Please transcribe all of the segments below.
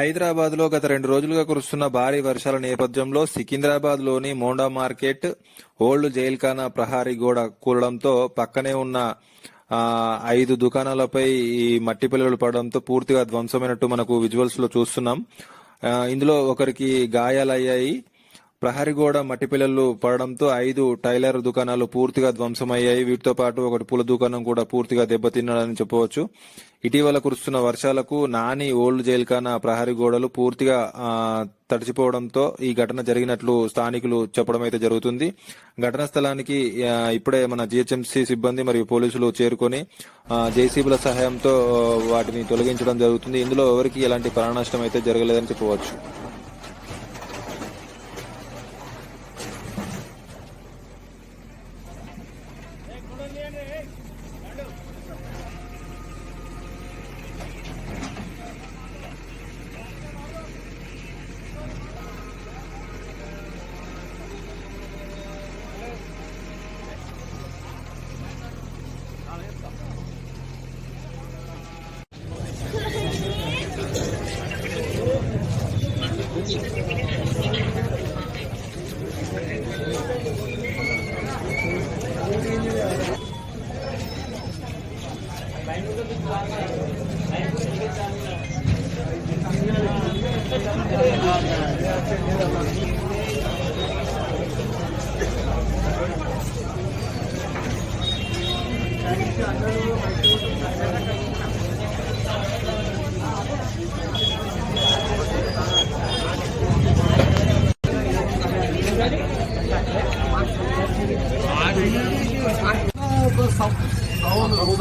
హైదరాబాద్ లో గత 2 రోజులుగా కురుస్తున్న భారీ వర్షాల నేపథ్యంలో సికింద్రాబాద్ లోని మోండా మార్కెట్, ఓల్డ్ జైల్ఖానా ప్రహరీ గోడ కూలడంతో పక్కనే ఉన్న 5 దుకాణాలపై ఈ మట్టి పిల్లలు పడడంతో పూర్తిగా ధ్వంసమైనట్టు మనకు విజువల్స్ లో చూస్తున్నాం. ఇందులో ఒకరికి గాయాలయ్యాయి. ప్రహరీ గోడ మట్టి పిల్లలు పడడంతో 5 టైలర్ దుకాణాలు పూర్తిగా ధ్వంసమయ్యాయి. వీటితో పాటు ఒకటి పూల దుకాణం కూడా పూర్తిగా దెబ్బతిన్నాడని చెప్పవచ్చు. ఇటీవల కురుస్తున్న వర్షాలకు నాని ఓల్డ్ జైల్ఖానా ప్రహరీ గోడలు పూర్తిగా తడిచిపోవడంతో ఈ ఘటన జరిగినట్లు స్థానికులు చెప్పడం అయితే జరుగుతుంది. ఘటనా స్థలానికి ఇప్పుడే మన జిహెచ్ఎంసీ సిబ్బంది మరియు పోలీసులు చేరుకొని జేసీబీల సహాయంతో వాటిని తొలగించడం జరుగుతుంది. ఇందులో ఎవరికి ఎలాంటి ప్రాణ నష్టం అయితే జరగలేదని చెప్పవచ్చు.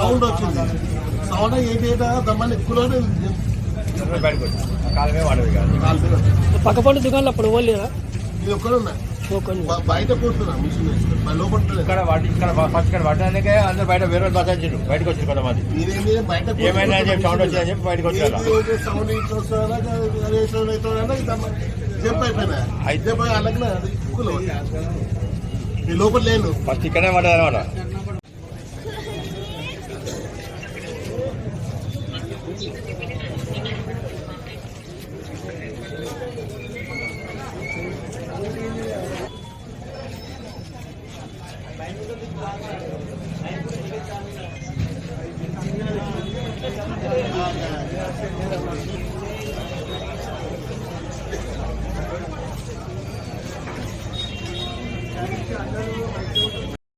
సౌండ్ వచ్చింది. సౌండ్ ఏంటి దమ్మని ఎక్కువలోనే పక్కపండు దుకాణంలో అప్పుడు పోలేదా? ఇది ఒక్కడున్నా బయట కూర్చున్నా మిషన్ లోపల పట్టడానికే అందరూ బయట వేరే బసాయించారు. బయటకు వచ్చారు కొంతమంది. బయట ఏమైనా సౌండ్ వచ్చిందని చెప్పి బయటకు వచ్చారు. సౌండ్ జంప్ అయిపోయినా అయితే పోయి అలాగే లోపల లేను. ఫస్ట్ ఇక్కడే పడ్డది అనమాట.